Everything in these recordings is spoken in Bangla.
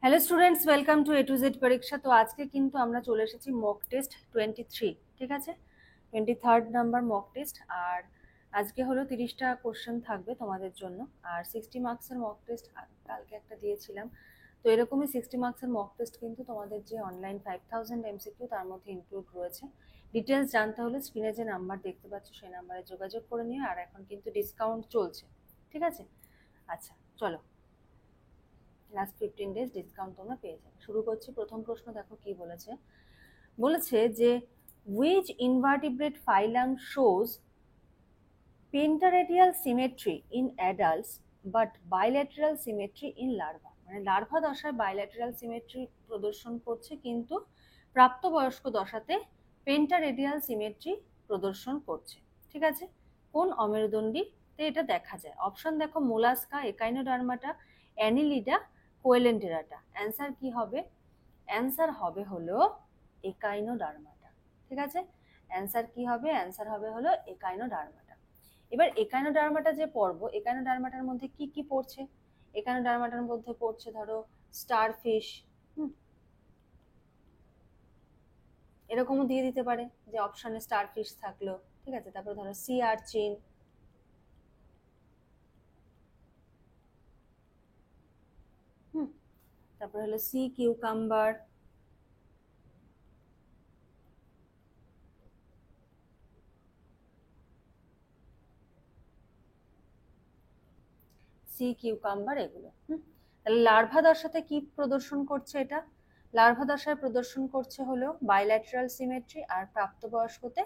Hello students, welcome to A to Z পরীক্ষা। তো আজকে কিন্তু আমরা চলে এসেছি মক টেস্ট 23, ঠিক আছে, 23rd নাম্বার মক টেস্ট। আর আজকে হলো 30টা কোশ্চেন থাকবে তোমাদের জন্য, আর 60 মার্কসের মক টেস্ট কালকে একটা দিয়েছিলাম। তো এরকমই 60 মার্কসের মক টেস্ট কিন্তু তোমাদের যে অনলাইন 5000 MCQ তার মধ্যে ইনক্লুড রয়েছে। ডিটেলস জানতে হলে স্ক্রিনে যে নাম্বার দেখতে পাচ্ছ সেই নাম্বারে যোগাযোগ করে নিও। আর এখন কিন্তু ডিসকাউন্ট চলছে, ঠিক আছে। আচ্ছা চলো, লাস্ট 15 ডেজ ডিসকাউন্ট তোমরা পেয়ে যাবে। শুরু করছি। প্রথম প্রশ্ন দেখো কি বলেছে। বলেছে যে which invertebrate phylum shows pentaradial symmetry in adults but bilateral symmetry in larva। মানে লার্ভা দশায় বাইল্যাটারাল সিমেট্রি প্রদর্শন করছে, কিন্তু প্রাপ্তবয়স্ক দশাতে পেন্টারেডিয়াল সিমেট্রি প্রদর্শন করছে, ঠিক আছে। কোন অমেরুদণ্ডীতে এটা দেখা যায়? অপশন দেখো, মোলাস্কা, একাইনোডার্মাটা, অ্যানিলিডা, কোয়েলেন্টেরাটা। অ্যান্সার কি হবে? অ্যান্সার হবে হলো একাইনোডার্মাটা, ঠিক আছে। অ্যান্সার কি হবে? অ্যান্সার হবে হলো একাইনোডার্মাটা। এবার একাইনোডার্মাটা যে পর্ব, একাইনোডার্মাটার মধ্যে কি কি পড়ছে? একাইনোডার্মাটার মধ্যে পড়ছে ধরো স্টারফিশ, এরকমও দিয়ে দিতে পারে যে অপশনে স্টারফিশ থাকলো, ঠিক আছে। তারপর ধরো সি আর্চিন, তারপর হলো সি কিউকাম্বার, সি কিউকাম্বার, এগুলো। তাহলে লার্ভা দশাতে কি প্রদর্শন করছে এটা? লার্ভা দশায় প্রদর্শন করছে হলো বাইল্যাটারাল সিমেট্রি, আর প্রাপ্তবয়স্কতে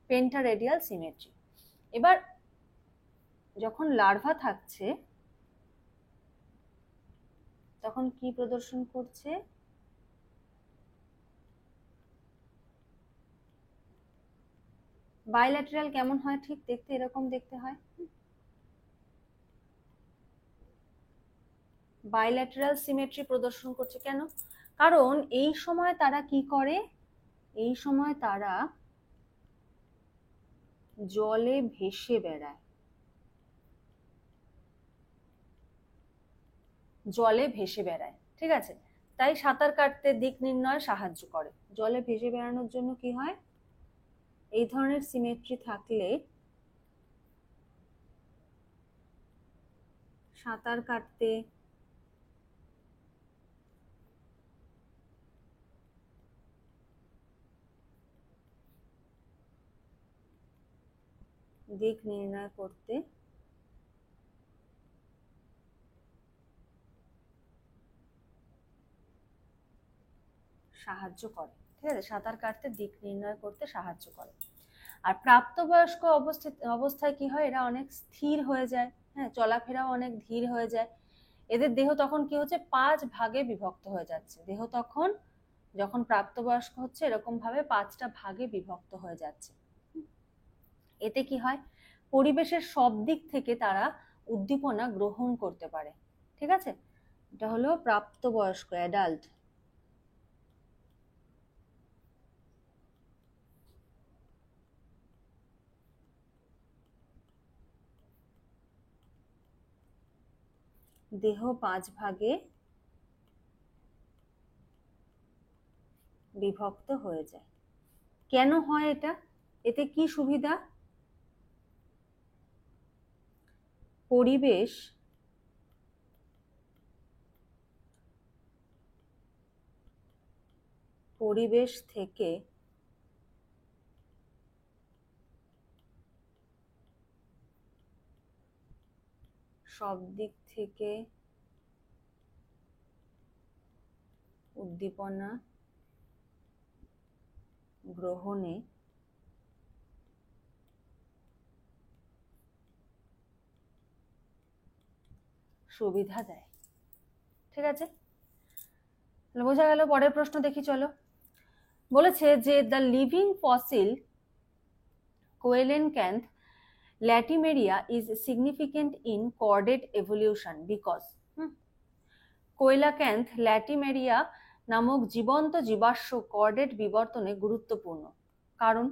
পেন্টারেডিয়াল সিমেট্রি। এবার যখন লার্ভা থাকছে তখন কি প্রদর্শন করছে? বাইল্যাটারাল কেমন হয়? ঠিক দেখতে এরকম দেখতে হয়। বাইল্যাটারাল সিমেট্রি প্রদর্শন করছে কেন? কারণ এই সময় তারা কি করে? এই সময় তারা জলে ভেসে বেড়ায়, জলে ভেসে বেড়ায়, ঠিক আছে। তাই সাঁতার কাটতে দিক নির্ণয় সাহায্য করে। জলে ভেসে বেড়ানোর জন্য কি হয়? এই ধরনের সিমেট্রি থাকলে সাঁতার কাটতে দিক নির্ণয় করতে সাহায্য করে, ঠিক আছে। সাঁতার কাটতে দিক নির্ণয় করতে সাহায্য করে। আর প্রাপ্তবয়স্ক অবস্থায় কি হয়? এরা অনেক স্থির হয়ে যায়, হ্যাঁ, চলাফেরাও অনেক ধীর হয়ে যায়। এদের দেহ তখন কি হচ্ছে? 5 ভাগে বিভক্ত হয়ে যাচ্ছে। দেহ তখন যখন প্রাপ্তবয়স্ক হচ্ছে এরকম ভাবে 5টা ভাগে বিভক্ত হয়ে যাচ্ছে। এতে কি হয়? পরিবেশের সব দিক থেকে তারা উদ্দীপনা গ্রহণ করতে পারে, ঠিক আছে। এটা হলো প্রাপ্তবয়স্ক, অ্যাডাল্ট। দেহ 5 ভাগে বিভক্ত হয়ে যায়। কেন হয় এটা? এতে কি সুবিধা? পরিবেশ পরিবেশ থেকে সব দিক থেকে উদ্দীপনা গ্রহণে সুবিধা দেয়, ঠিক আছে। বোঝা গেল? পরের প্রশ্ন দেখি চলো। বলেছে যে the living fossil coelacanth Latimeria is significant in chordate evolution because. Coelacanth Latimeria নামক জীবন্ত জীবাশ্ম কর্ডেড বিবর্তনে গুরুত্বপূর্ণ কারণ।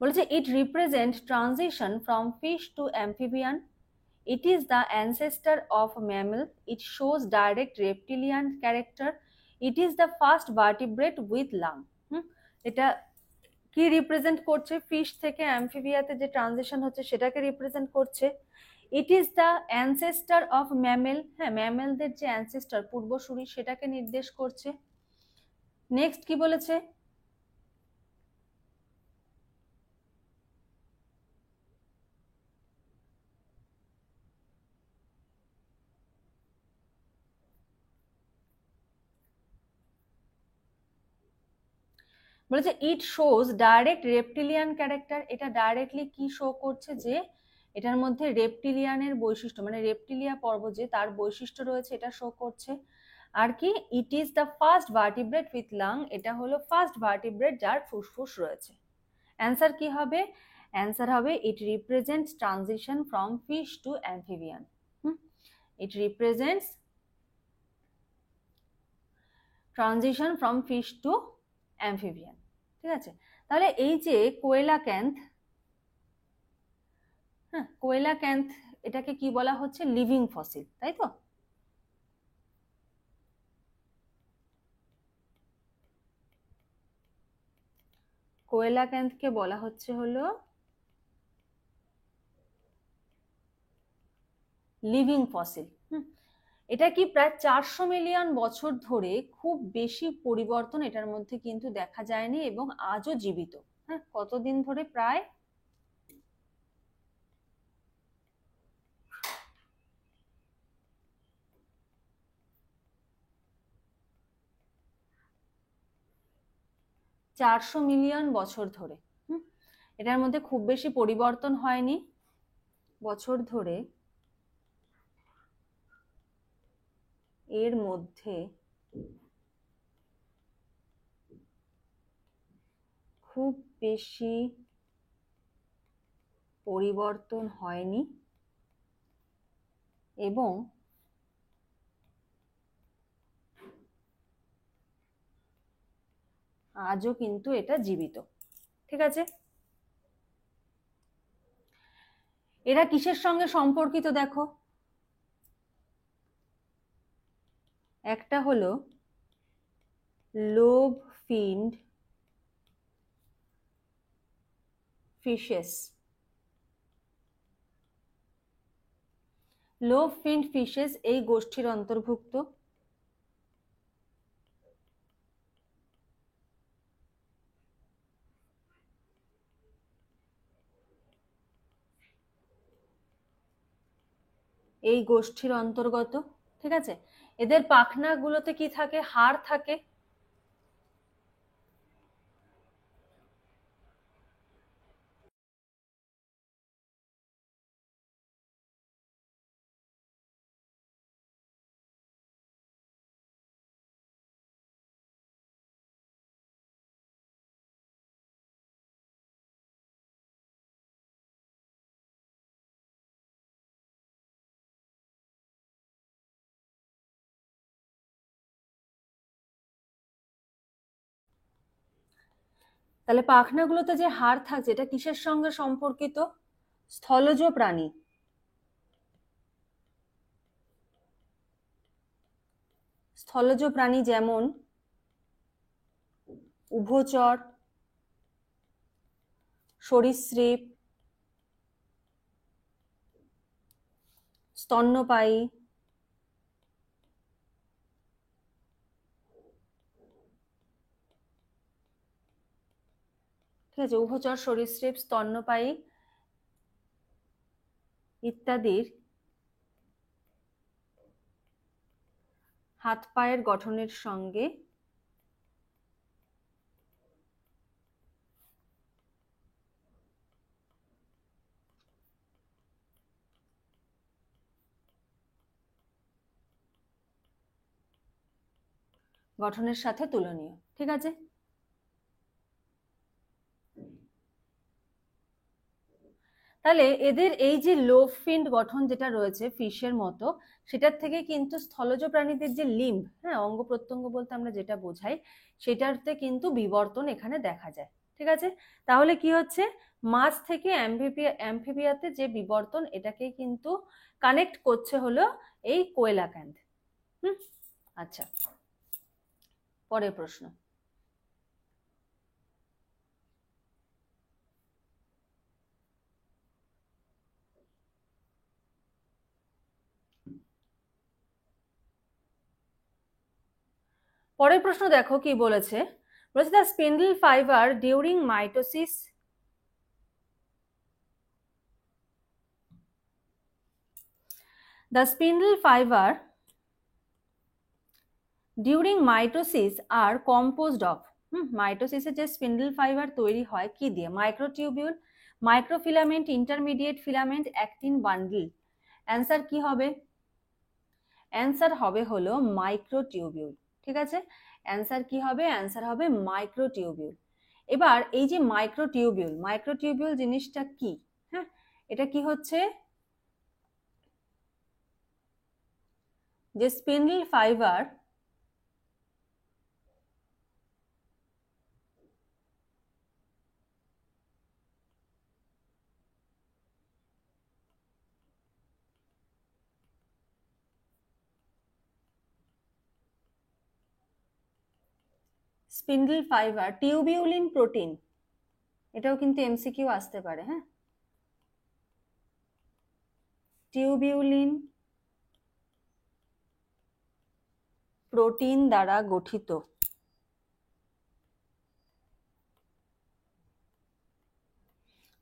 বলেছে it represent transition from fish to amphibian, It is the ancestor of mammal. It shows direct reptilian character. It is the first vertebrate with lung. এটা কি রিপ্রেজেন্ট করছে? ফিশ থেকে অ্যামফিবিয়াতে যে ট্রানজিশন হচ্ছে সেটাকে রিপ্রেজেন্ট করছে। It is the ancestor of mammal, হ্যাঁ ম্যামেলদের যে অ্যানসেস্টার পূর্বসূরি সেটাকে নির্দেশ করছে। নেক্সট কি বলেছে? বলেছে it shows direct reptilian character. এটা ডাইরেক্টলি কি শো করছে? যে এটার মধ্যে রেপটিলিয়ানের বৈশিষ্ট্য, মানে রেপটিলিয়া পর্ব যে তার বৈশিষ্ট্য রয়েছে এটা শো করছে। আর কি? ইট is the first vertebrate with lung. এটা হলো ফার্স্ট ভার্টিব্রেট যার ফুসফুস রয়েছে। অ্যান্সার কি হবে? অ্যান্সার হবে it represents transition from fish to amphibian. It represents transition from fish to amphibian. ঠিক আছে, তাহলে এই যে কোয়েলাক্যান্থ, হ্যাঁ কোয়েলাক্যান্থ এটাকে কি বলা হচ্ছে? লিভিং ফসিল, তাই তো? কোয়েলাক্যান্থকে বলা হচ্ছে হলো লিভিং ফসিল। এটা কি প্রায় 400 মিলিয়ন বছর ধরে খুব বেশি পরিবর্তন এটার মধ্যে কিন্তু দেখা যায়নি এবং আজও জীবিত। হ্যাঁ, কতদিন ধরে? প্রায় 400 মিলিয়ন বছর ধরে এটার মধ্যে খুব বেশি পরিবর্তন হয়নি বছর ধরে। এর মধ্যে খুব বেশি পরিবর্তন হয়নি এবং আজও কিন্তু এটা জীবিত। ঠিক আছে, এরা কিসের সঙ্গে সম্পর্কিত দেখো? একটা হলো লোভ ফিন্ড ফিশেস। লোভ ফিন্ড ফিশেস এই গোষ্ঠীর অন্তর্ভুক্ত। এই গোষ্ঠীর অন্তর্গত। ঠিক আছে, এদের পাখনাগুলোতে কি থাকে? হাড় থাকে। তাহলে পাখনাগুলোতে যে হাড় থাকছে এটা কিসের সঙ্গে সম্পর্কিত? স্থলজ প্রাণী। স্থলজ প্রাণী যেমন উভচর, সরীসৃপ, স্তন্যপায়ী, ঠিক আছে, উভচর, সরীসৃপ, স্তন্যপায়ী ইত্যাদির হাত পায়ের গঠনের সঙ্গে গঠনের সাথে তুলনীয়। ঠিক আছে, তাহলে এদের এই যে লোভ ফিন্ড গঠন যেটা রয়েছে ফিশের মতো, সেটার থেকে কিন্তু স্থলজ প্রাণীদের যে লিম্ব, হ্যাঁ অঙ্গ প্রত্যঙ্গ বলতে আমরা যেটা বোঝাই, সেটাতে কিন্তু বিবর্তন এখানে দেখা যায়। ঠিক ঠিক আছে, তাহলে কি হচ্ছে, মাছ থেকে অ্যাম্ফিবিয়াতে যে বিবর্তন, এটাকে কিন্তু কানেক্ট করছে হলো এই কোয়েলাক্যান্থ। আচ্ছা, পরের প্রশ্ন। পরের প্রশ্ন দেখো কি বলেছে, বলেছে the spindle fibre during mitosis, the spindle fiber during mitosis are composed of, মাইটোসিসে যে স্পিন্ডল ফাইবার তৈরি হয় কি দিয়ে, microtubule, microfilament, intermediate filament, actin bundle. Answer কি হবে, অ্যান্সার হবে হলো মাইক্রোটিউবিউল। ঠিক আছে, অ্যান্সার কি হবে, অ্যান্সার হবে মাইক্রোটিউবিউল। এবার এই যে মাইক্রোটিউবিউল, মাইক্রোটিউবিউল জিনিসটা কি, হ্যাঁ, এটা কি হচ্ছে, যে spindle fibre spindle fibre tubulin protein, এটাও কিন্তু এমসিকিউ আসতে পারে, হ্যাঁ, টিউবিউলিন প্রোটিন দ্বারা গঠিত।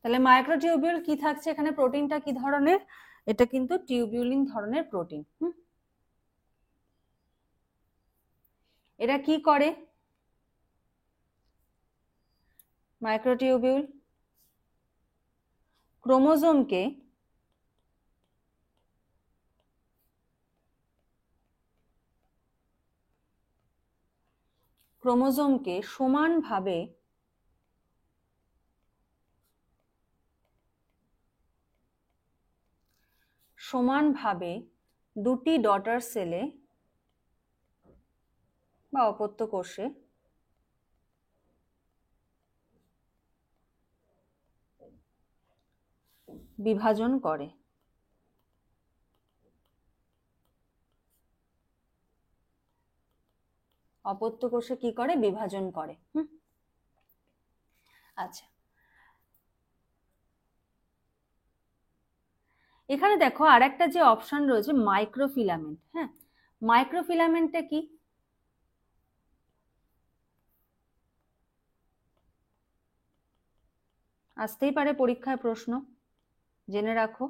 তাহলে মাইক্রোটিউবিউল কি থাকছে এখানে, প্রোটিনটা কি ধরনের, এটা কিন্তু টিউবিউলিন ধরনের প্রোটিন। এরা কি করে, মাইক্রোটিউবিউল ক্রোমোজোমকে সমানভাবে দুটি ডটার সেলে বা অপত্য কোষে বিভাজন করে। অপত্য কোষে কি করে, বিভাজন করে। আচ্ছা, এখানে দেখো আর একটা যে অপশন রয়েছে মাইক্রোফিলামেন্ট, হ্যাঁ, মাইক্রোফিলামেন্টটা কি, আসতেই পারে পরীক্ষায় প্রশ্ন, জেনে রাখো।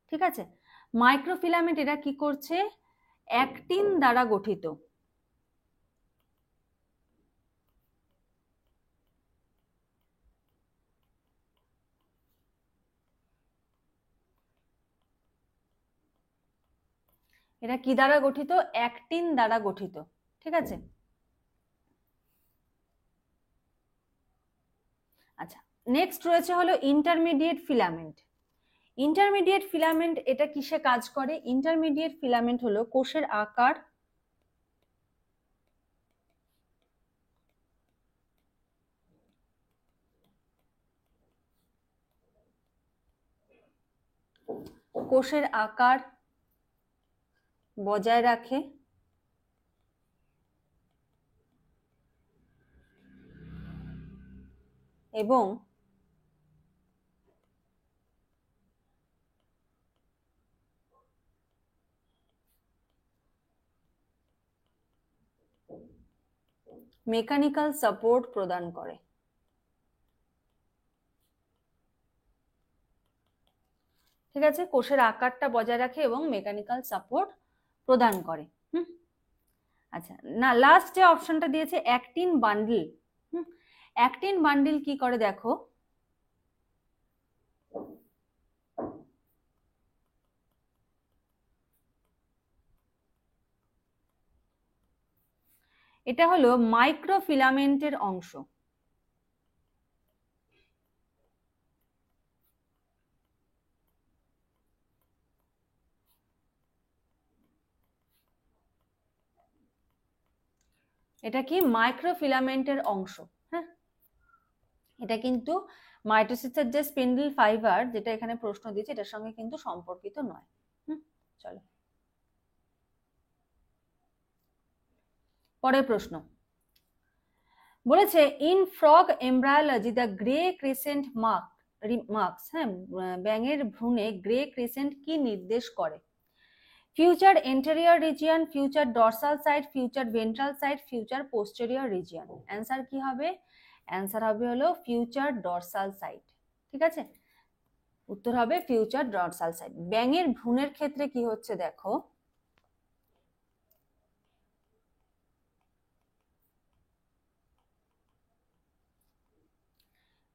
ঠিক আছে, মাইক্রোফিলামেন্ট এরা কি করছে, অ্যাক্টিন দ্বারা গঠিত। এরা কি দ্বারা গঠিত, অ্যাক্টিন দ্বারা গঠিত। ঠিক আছে, আচ্ছা, নেক্সট রয়েছে হলো ইন্টারমিডিয়েট ফিলামেন্ট। ইন্টারমিডিয়েট ফিলামেন্ট এটা কিসে কাজ করে, ইন্টারমিডিয়েট ফিলামেন্ট হলো কোষের আকার, কোষের আকার বজায় রাখে এবং মেকানিক্যাল সাপোর্ট প্রদান করে। ঠিক আছে, কোষের আকারটা বজায় রাখে এবং মেকানিক্যাল সাপোর্ট প্রদান করে। আচ্ছা, না, লাস্ট যে অপশনটা দিয়েছে অ্যাক্টিন বান্ডল, অ্যাক্টিন বান্ডল কি করে দেখো, এটা হলো মাইক্রোফিলামেন্টের অংশ। এটা কি মাইক্রোফিলামেন্টের অংশ, হ্যাঁ, এটা কিন্তু মাইটোসিসের যে স্পিন্ডল ফাইবার যেটা এখানে প্রশ্ন দিয়েছে এটার সঙ্গে কিন্তু সম্পর্কিত নয়। চলো পরের প্রশ্ন বলেছে in frog embryology the grey crescent marks, হ্যাঁ, ব্যাঙের ভ্রূণে গ্রে ক্রিসেন্ট কি নির্দেশ করে? Future anterior region, future dorsal side, future ventral side, future posterior region. Answer কি হবে? অ্যান্সার হবে হলো ফিউচার ডরসাল সাইড। ঠিক আছে, উত্তর হবে ফিউচার ডরসাল সাইড। ব্যাঙের ভ্রূণের ক্ষেত্রে কি হচ্ছে দেখো,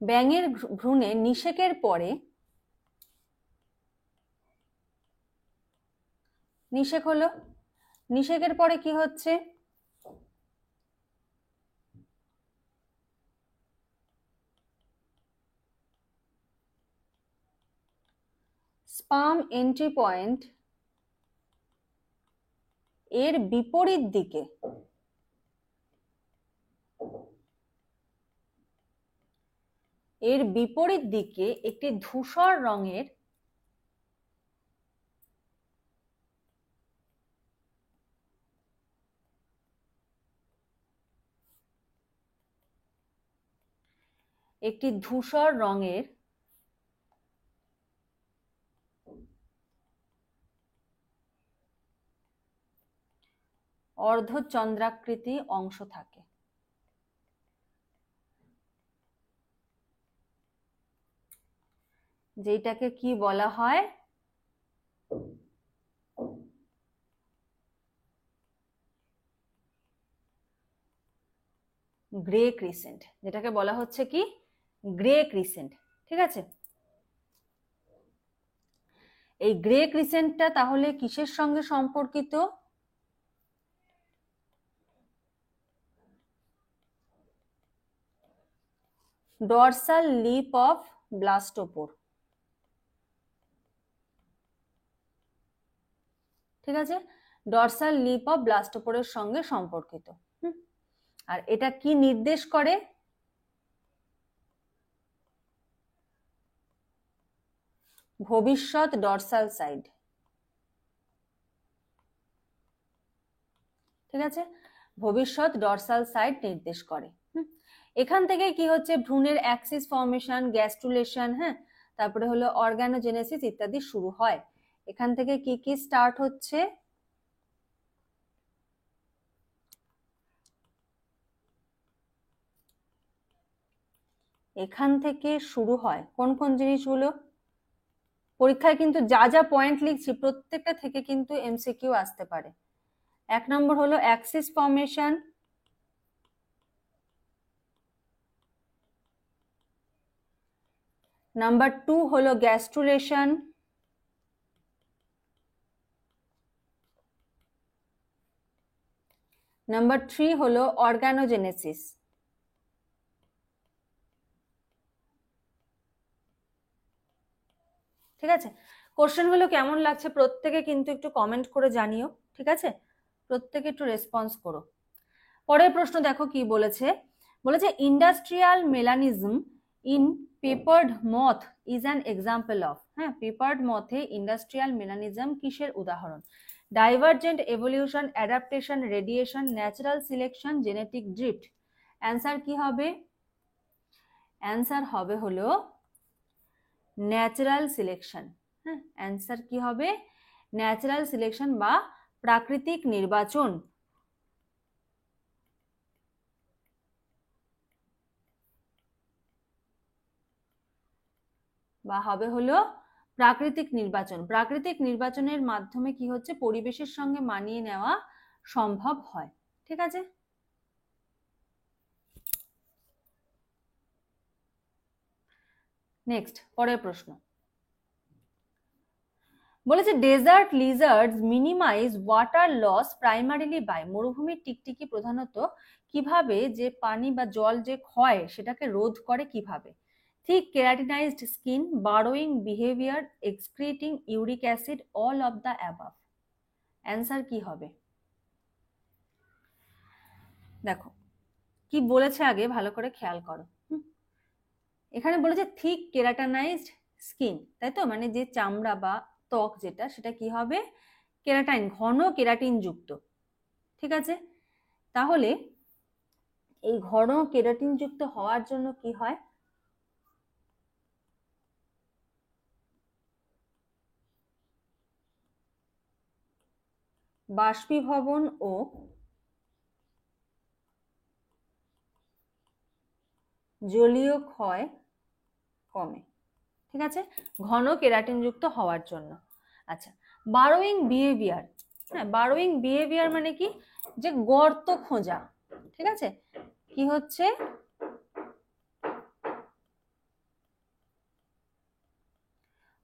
ব্যাঙের ভ্রূণে নিষেকের পরে, নিষেক হলো, নিষেকের পরে কি হচ্ছে, স্পার্ম এন্ট্রি পয়েন্ট এর বিপরীত দিকে একটি ধূসর রঙের অর্ধচন্দ্রাকৃতি অংশ থাকে। যেটাকে কি বলা হয়? গ্রে ক্রিসেন্ট, যেটাকে বলা হচ্ছে কি গ্রে ক্রিসেন্ট। ঠিক আছে, এই গ্রে ক্রিসেন্টটা তাহলে কিসের সঙ্গে সম্পর্কিত? Dorsal lip of blastopore. ঠিক আছে, ডরসাল লিপ অফ ব্লাস্টোপোরের সঙ্গে সম্পর্কিত। আর এটা কি নির্দেশ করে? ভবিষ্যৎ ডরসাল সাইড। ঠিক আছে, ভবিষ্যৎ ডরসাল সাইড নির্দেশ করে। এখান থেকে কি হচ্ছে, ভ্রূণের অ্যাক্সিস ফর্মেশন, গ্যাস্ট্রুলেশন, হ্যাঁ, তারপরে হলো অর্গানোজেনেসিস ইত্যাদি শুরু হয়। এখান থেকে কি কি স্টার্ট হচ্ছে? এখান থেকে শুরু হয় কোন কোন জিনিসগুলো? পরীক্ষায় কিন্তু যা যা পয়েন্ট লিখছি প্রত্যেকটা থেকে কিন্তু এমসিকিউ আসতে পারে। 1 নম্বর হলো অ্যাক্সিস ফর্মেশন, নাম্বার 2 হলো গ্যাস্ট্রুলেশন, নাম্বার 3 হলো অর্গানোজেনেসিস। ঠিক আছে, কোশ্চেন গুলো কেমন লাগছে প্রত্যেকে কিন্তু একটু কমেন্ট করে জানিও। ঠিক আছে, প্রত্যেকে একটু রেসপন্স করো। পরের প্রশ্ন দেখো কি বলেছে, বলেছে industrial melanism in peppered moth is an example of. হ্যাঁ, পেপার্ড মথে ইন্ডাস্ট্রিয়াল মেলানিজম কিসের উদাহরণ? Divergent evolution, adaptation, radiation, natural selection, genetic drift. Answer কি হবে? অ্যান্সার হবে হলো ন্যাচারাল সিলেকশন। হ্যাঁ, অ্যান্সার কি হবে? ন্যাচারাল সিলেকশন বা প্রাকৃতিক নির্বাচন। বা হবে হলো প্রাকৃতিক নির্বাচন। প্রাকৃতিক নির্বাচনের মাধ্যমে কি হচ্ছে, পরিবেশের সঙ্গে মানিয়ে নেওয়া সম্ভব হয়। ঠিক আছে, নেক্সট পরের প্রশ্ন বলেছে desert lizards minimize water loss primarily by. মরুভূমির টিকটিকি প্রধানত কিভাবে যে পানি বা জল যে ক্ষয় সেটাকে রোধ করে কিভাবে? Thick keratinized skin, burrowing behaviour, excreting uric acid, all of the above. Answer কি হবে? দেখো কি বলেছে আগে ভালো করে খেয়াল করো। এখানে বলেছে থিক কেরাটানাইজড স্কিন, তাই তো, মানে যে চামড়া বা ত্বক যেটা, সেটা কি হবে, কেরাটাইন, ঘন কেরাটিন যুক্ত। ঠিক আছে, তাহলে এই ঘন কেরাটিন যুক্ত হওয়ার জন্য কি হয়, বাষ্পীভবন ও জলীয় ক্ষয় কমে। ঠিক আছে, ঘন কেরাটিন যুক্ত হওয়ার জন্য। আচ্ছা, বারোয়িং বিহেভিয়ার, হ্যাঁ, বারোয়িং বিহেভিয়ার মানে কি, যে গর্ত খোঁজা। ঠিক আছে, কি হচ্ছে,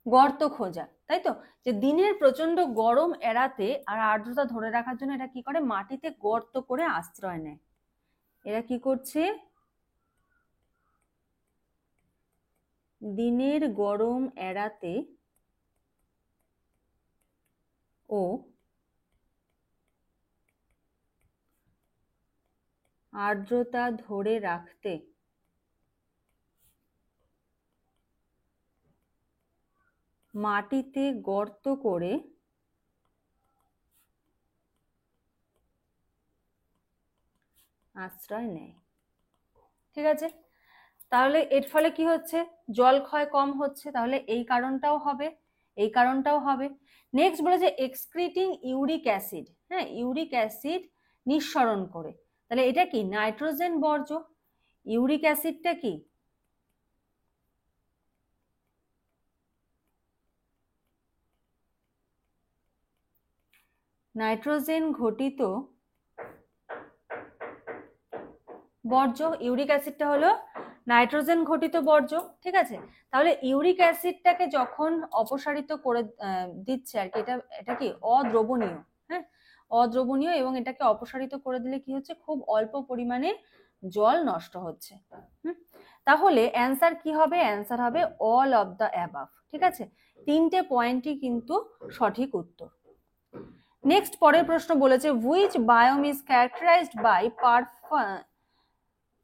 গর্ত খোঁজা, তাই তো, যে দিনের প্রচন্ড গরম এড়াতে আর আর্দ্রতা ধরে রাখার জন্য এটা কি করে, মাটিতে গর্ত করে আশ্রয় নেয়। এরা কি করছে, দিনের গরম এড়াতে ও আর্দ্রতা ধরে রাখতে মাটিতে গর্ত করে আশ্রয় নেয়। ঠিক আছে, তাহলে এর ফলে কি হচ্ছে, জল ক্ষয় কম হচ্ছে, তাহলে এই কারণটাও হবে, এই কারণটাও হবে। নেক্সট বলেছে এক্সক্রিটিং ইউরিক অ্যাসিড, হ্যাঁ, ইউরিক অ্যাসিড নিঃসরণ করে, তাহলে এটা কি, নাইট্রোজেন বর্জ্য। ইউরিক অ্যাসিডটা কি, নাইট্রোজেন ঘটিত বর্জ্য, ইউরিক অ্যাসিডটা হলো নাইট্রোজেন ঘটিত বর্জ্য। ঠিক আছে, তাহলে ইউরিক অ্যাসিডটাকে যখন অপসারিত করে দিচ্ছে আর কি, এটা এটা কি অদ্রবণীয়, হ্যাঁ, অদ্রবণীয়, এবং এটাকে অপসারিত করে দিলে কি হচ্ছে, খুব অল্প পরিমাণে জল নষ্ট হচ্ছে। তাহলে অ্যান্সার কি হবে, অ্যান্সার হবে অল অফ দ্য অ্যাবাভ। ঠিক আছে, তিনটে পয়েন্টই কিন্তু সঠিক উত্তর। নেক্সট পরের প্রশ্ন বলেছে which biome is characterized by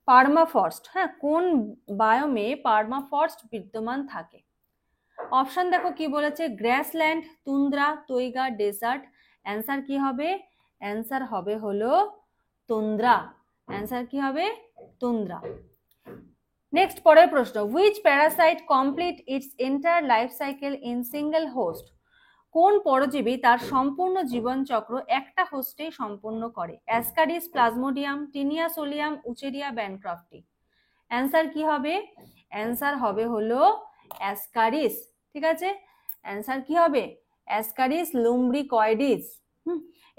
permafrost, হ্যাঁ, কোন বায়োমে পার্মাফ্রস্ট বিদ্যমান থাকে। অপশন দেখো কি বলেছে, grassland, tundra, taiga, desert. Answer কি হবে, অ্যান্সার হবে হলো তুন্দ্রা। অ্যান্সার কি হবে, তুন্দ্রা। নেক্সট পরের প্রশ্ন, which parasite complete its entire life cycle in single host, কোন পরজীবী তার সম্পূর্ণ জীবনচক্র একটা হোস্টেই সম্পূর্ণ করে। Ascaris, plasmodium, taenia solium, wuchereria bancrofti. Answer কি হবে, অ্যান্সার হবে হলো অ্যাসকারিস। ঠিক আছে, অ্যান্সার কি হবে, অ্যাসকারিস লুম্ব্রিকয়েডিস।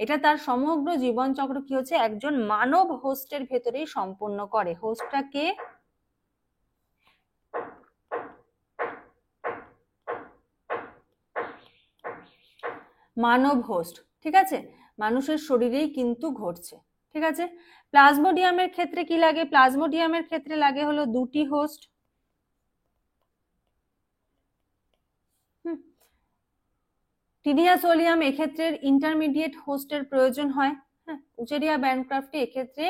এটা তার সমগ্র জীবনচক্র কি হচ্ছে, একজন মানব হোস্টের ভেতরেই সম্পন্ন করে। হোস্টটা কে, মানব হোস্ট। ঠিক আছে, মানুষের শরীরেই কিন্তু ঘটছে। ঠিক আছে, প্লাজমোডিয়ামের ক্ষেত্রে কি লাগে, প্লাজমোডিয়ামের ক্ষেত্রে লাগে হলো দুটি হোস্ট। টিনিয়া সোলিয়াম এক্ষেত্রে ইন্টারমিডিয়েট হোস্টের প্রয়োজন হয়। হ্যাঁ, উচেরিয়া ব্যানক্রফটি এক্ষেত্রে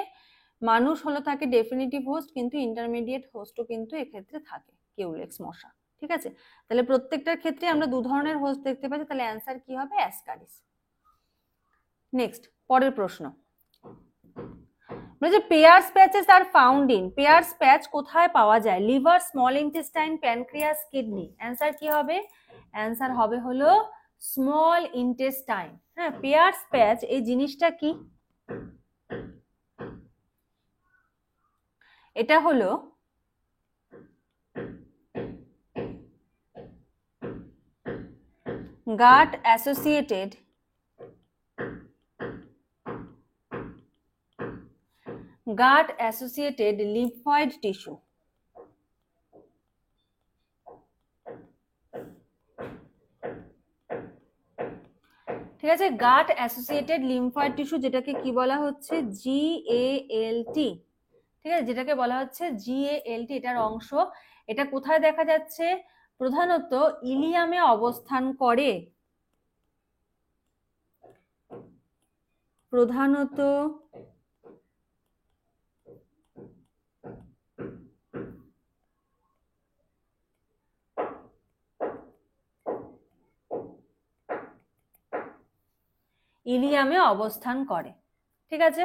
মানুষ হলো থাকে ডেফিনিটিভ হোস্ট, কিন্তু ইন্টারমিডিয়েট হোস্টও কিন্তু এক্ষেত্রে থাকে, কিউলেক্স মশা। ঠিক আছে, তাহলে প্রত্যেকটার ক্ষেত্রে আমরা দু ধরনের হোস্ট দেখতে পাচ্ছি, তাহলে অ্যান্সার কি হবে, অ্যাসকারিস। নেক্সট পরের প্রশ্ন বলছে Peyer's patches are found in, Peyer's patch কোথায় পাওয়া যায়, liver, small intestine, pancreas, kidney. Answer কি হবে, অ্যান্সার হবে হলো স্মল ইন্টেস্টাইন। হ্যাঁ, পেয়ার্স প্যাচ এই জিনিসটা কি, এটা হলো গাট অ্যাসোসিয়েটেড লিম্ফয়েড টিস্যু। ঠিক আছে, গাট অ্যাসোসিয়েটেড লিম্ফয়েড টিস্যু, যেটাকে কি বলা হচ্ছে, GALT। ঠিক আছে, যেটাকে বলা হচ্ছে GALT, এটার অংশ। এটা কোথায় দেখা যাচ্ছে, প্রধানত ইলিয়ামে অবস্থান করে, প্রধানত ইলিয়ামে অবস্থান করে। ঠিক আছে।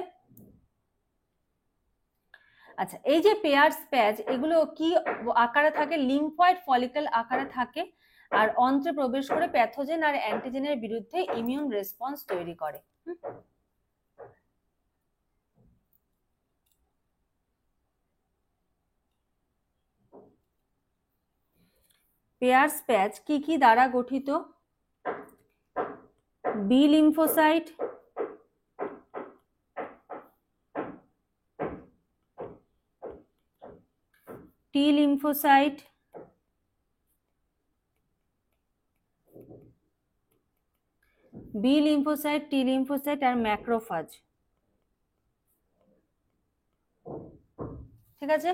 আচ্ছা, এই যে পেয়ার্স প্যাচ, এগুলো কি আকারে থাকে? লিম্ফয়েড ফলিকল আকারে থাকে, আর অন্ত্রে প্রবেশ করে প্যাথোজেন আর অ্যান্টিজেনের বিরুদ্ধে ইমিউন রেসপন্স তৈরি করে। পেয়ার্স প্যাচ কি কি দ্বারা গঠিত? B lymphocyte, T lymphocyte, B lymphocyte, T lymphocyte আর ম্যাক্রোফাজ। ঠিক আছে,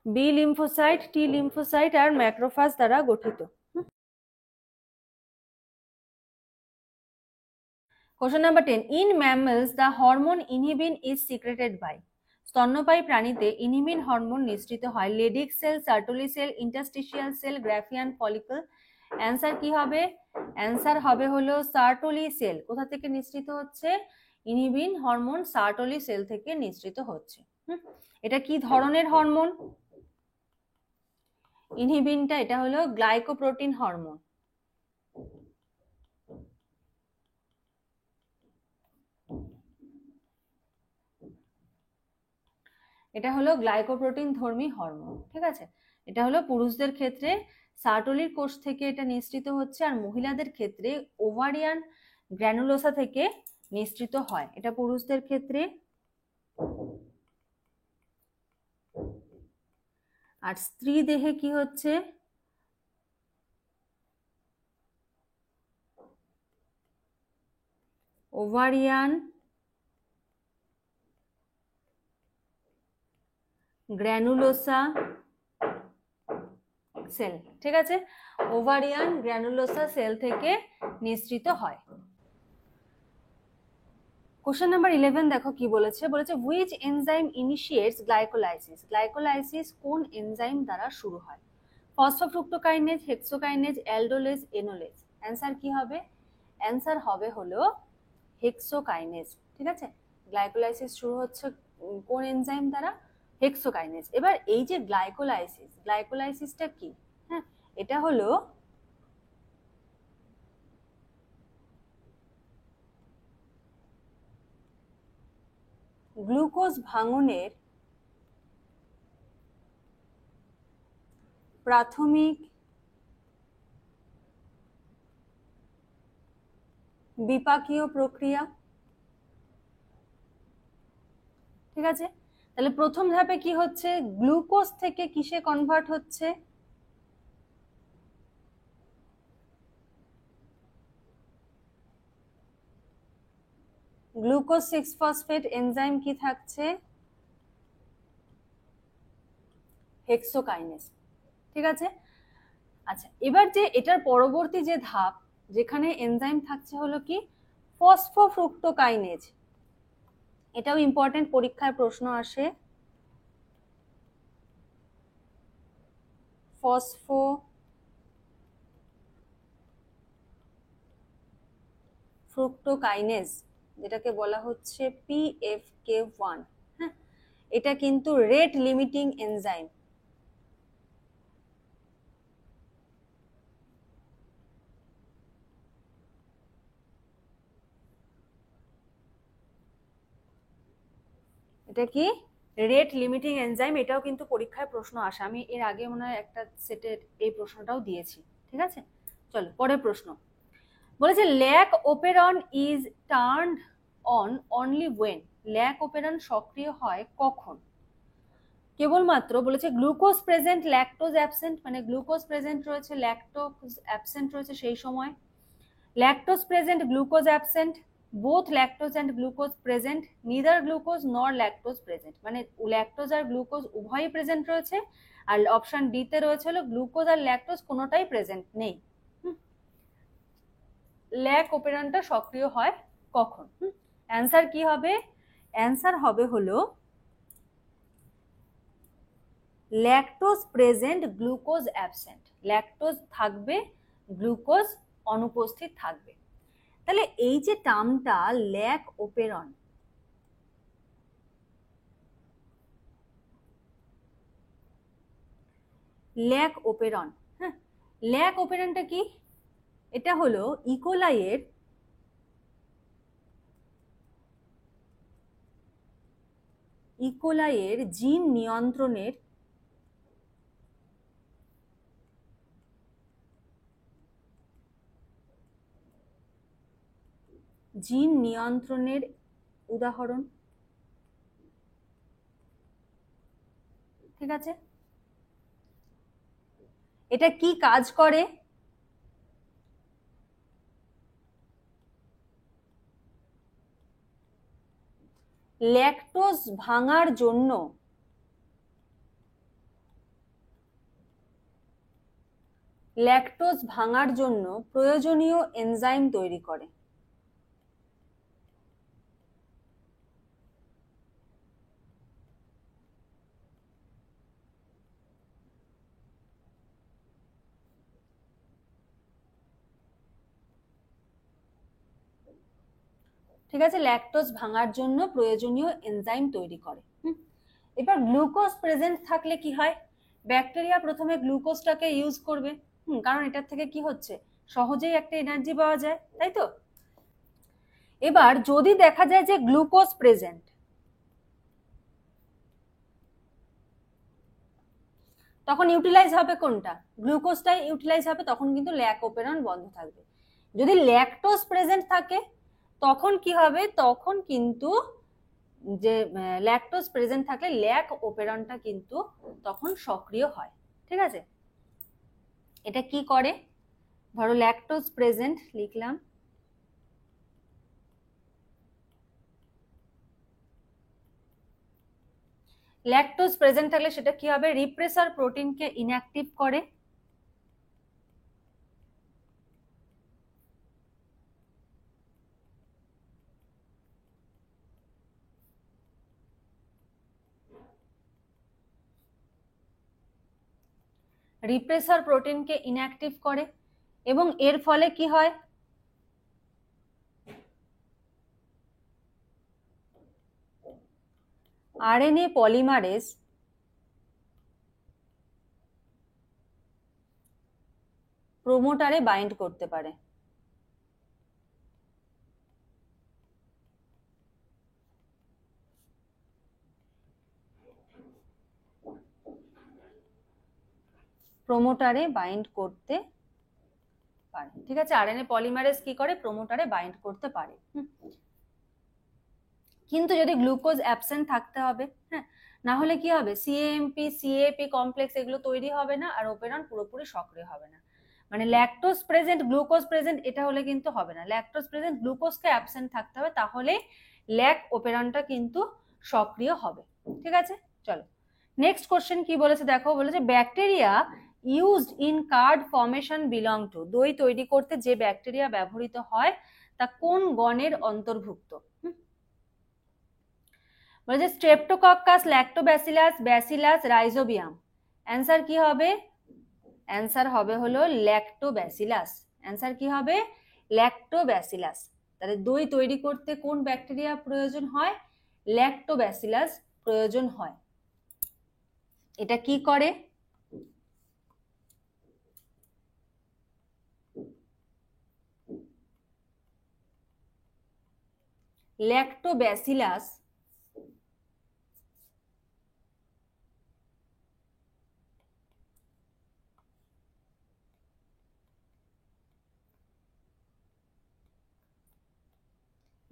বি লিম্ফোসাইট, টি লিম্ফোসাইট আর ম্যাক্রোফাজ দ্বারা গঠিত। Question number 10. In mammals, the hormone inhibin is secreted by. স্তন্যপায়ী প্রাণীতে ইনহিবিন হরমোন নিঃসৃত হয় Leydig cell, Sertoli cell, interstitial cell, Graafian follicle. Answer কি হবে? অ্যান্সার হবে হলো সার্টোলি সেল। কোথা থেকে নিঃসৃত হচ্ছে? ইনহিবিন হরমোন সার্টোলি সেল থেকে নিঃসৃত হচ্ছে। এটা কি ধরনের হরমোন? ইনহিবিনটা এটা হলো গ্লাইকোপ্রোটিন হরমোন। এটা হলো গ্লাইকোপ্রোটিন ধর্মী হরমোন। ঠিক আছে, এটা হলো পুরুষদের ক্ষেত্রে সার্টোলির কোষ থেকে এটা নিঃসৃত হচ্ছে, আর মহিলাদের ক্ষেত্রে ওভারিয়ান গ্র্যানুলোসা থেকে নিঃসৃত হয়। এটা পুরুষদের ক্ষেত্রে। আর স্ত্রী দেহে কি হচ্ছে? Ovarian granulosa cell. ঠিক আছে, ওভারিয়ান গ্র্যানুলোসা সেল থেকে নিঃসৃত হয়। কোশ্চেন নাম্বার 11 দেখো কি বলেছে। বলেছে হুইচ এনজাইম ইনিশিয়েটস গ্লাইকোলাইসিস। গ্লাইকোলাইসিস কোন এনজাইম দ্বারা শুরু হয়? ফসফোফ্রুক্টোকাইনেজ, হেক্সোকাইনেজ, অ্যালডোলেজ, এনোলেজ। অ্যান্সার কি হবে? অ্যান্সার হবে হলো হেক্সোকাইনেজ। ঠিক আছে, গ্লাইকোলাইসিস শুরু হচ্ছে কোন এনজাইম দ্বারা? হেক্সোকাইনেজ। এবার এই যে গ্লাইকোলাইসিস, গ্লাইকোলাইসিসটা কি? হ্যাঁ, এটা হলো গ্লুকোজ ভাঙনের প্রাথমিক বিপাকীয় প্রক্রিয়া। ঠিক আছে, তাহলে প্রথম ধাপে কি হচ্ছে? গ্লুকোজ থেকে কিসে কনভার্ট হচ্ছে? গ্লুকোজ 6-ফসফেট এনজাইম কি থাকছে? হেক্সোকাইনেজ। ঠিক আছে, আচ্ছা এবার যে এটার পরবর্তী যে ধাপ, যেখানে এনজাইম থাকছে হলো কি? ফসফোফ্রুক্টোকাইনেজ। এটাও ইম্পর্টেন্ট, পরীক্ষায় প্রশ্ন আসে। ফসফোফ্রুক্টোকাইনেজ, যেটাকে বলা হচ্ছে PFK1। হ্যাঁ, এটা কিন্তু রেট লিমিটিং এনজাইম। এটা কি? Rate limiting enzyme. এটাও কিন্তু পরীক্ষায় প্রশ্ন আসে। আমি এর আগে মনে হয় একটা সেটের এই প্রশ্নটাও দিয়েছি। ঠিক আছে, চলো পরের প্রশ্ন। বলেছে lac operon is turned on only when. Lac operon সক্রিয় হয় কখন? কেবলমাত্র বলেছে গ্লুকোজ প্রেজেন্ট ল্যাকটোজ অ্যাবসেন্ট, মানে গ্লুকোজ প্রেজেন্ট রয়েছে ল্যাকটোজ অ্যাবসেন্ট রয়েছে সেই সময়। Lactose present glucose absent, both lactose and glucose present, neither glucose nor lactose present, মানে ল্যাকটোজ আর গ্লুকোজ উভয়ই প্রেজেন্ট রয়েছে। আর অপশন ডি তে রয়েছে হলো গ্লুকোজ আর ল্যাকটোজ কোনোটাই প্রেজেন্ট নেই। ল্যাক ওপেরনটা সক্রিয় হয় কখন? অ্যান্সার কি হবে? অ্যান্সার হবে হলো lactose present glucose absent. Lactose থাকবে, গ্লুকোজ অনুপস্থিত থাকবে। তাহলে এই যে টার্মটা ল্যাক ওপেরন, ল্যাক ওপেরন, হ্যাঁ, ল্যাক ওপেরনটা কি? এটা হলো ইকোলাইয়ের জিন নিয়ন্ত্রণের উদাহরণ। ঠিক আছে, এটা কি কাজ করে? ল্যাকটোজ ভাঙার জন্য প্রয়োজনীয় এনজাইম তৈরি করে। ঠিক আছে, ল্যাকটোজ ভাঙার জন্য প্রয়োজনীয় এনজাইম তৈরি করে। এবার গ্লুকোজ প্রেজেন্ট থাকলে কি হয়? ব্যাকটেরিয়া প্রথমে গ্লুকোজটাকে ইউজ করবে, কারণ এটার থেকে কি হচ্ছে, সহজেই একটা এনার্জি পাওয়া যায়, তাই তো? এবার যদি দেখা যায় যে গ্লুকোজ প্রেজেন্ট, তখন ইউটিলাইজ হবে কোনটা? গ্লুকোজটাই ইউটিলাইজ হবে, তখন কিন্তু ল্যাক ওপেরন বন্ধ থাকবে। যদি ল্যাকটোজ প্রেজেন্ট থাকে তখন কি হবে? তখন কিন্তু যে ল্যাকটোজ প্রেজেন্ট থাকলে ল্যাক ওপেরনটা কিন্তু তখন সক্রিয় হয়। ঠিক আছে, এটা কি করে? ধরো ল্যাকটোজ প্রেজেন্ট লিখলাম, ল্যাকটোজ প্রেজেন্ট থাকলে সেটা কি হবে? রিপ্রেসার প্রোটিনকে ইনঅ্যাক্টিভ করে, এবং এর ফলে কি হয়? আরএনএ পলিমারেজ প্রোমোটারে বাইন্ড করতে পারে। প্রোমোটারে বাইন্ড করতে পারে। ঠিক আছে, আরএনএ পলিমারেজ কি করে? প্রোমোটারে বাইন্ড করতে পারে। কিন্তু যদি গ্লুকোজ অ্যাবসেন্ট থাকতে হবে, হ্যাঁ, না হলে কি হবে? সিএএমপি সিএপি কমপ্লেক্স এগুলো তৈরি হবে না, আর ওপেরন পুরোপুরি সক্রিয় হবে না। মানে ল্যাকটোজ প্রেজেন্ট গ্লুকোজ প্রেজেন্ট এটা হলে কিন্তু হবে না, ল্যাকটোজ প্রেজেন্ট গ্লুকোজকে অ্যাবসেন্ট থাকতে হবে, তাহলে ল্যাক ওপেরনটা কিন্তু সক্রিয় হবে। ঠিক আছে, চলো নেক্সট কোশ্চেন কি বলেছে দেখো। বলেছে bacteria used in card formation belong to, দই তৈরি করতে যে ব্যাকটেরিয়া ব্যবহৃত হয় তা কোন গণের অন্তর্ভুক্ত? বলেছে streptococcus, Lactobacillus, bacillus, rhizobium. Answer কি হবে? অ্যান্সার হবে হলো ল্যাক্টোব্যাসিলাস। অ্যান্সার কি হবে? ল্যাক্টোব্যাসিলাস। তাহলে দই তৈরি করতে কোন ব্যাকটেরিয়া প্রয়োজন হয়? ল্যাক্টোব্যাসিলাস প্রয়োজন হয়। এটা কি করে? ল্যাক্টোব্যাসিলাস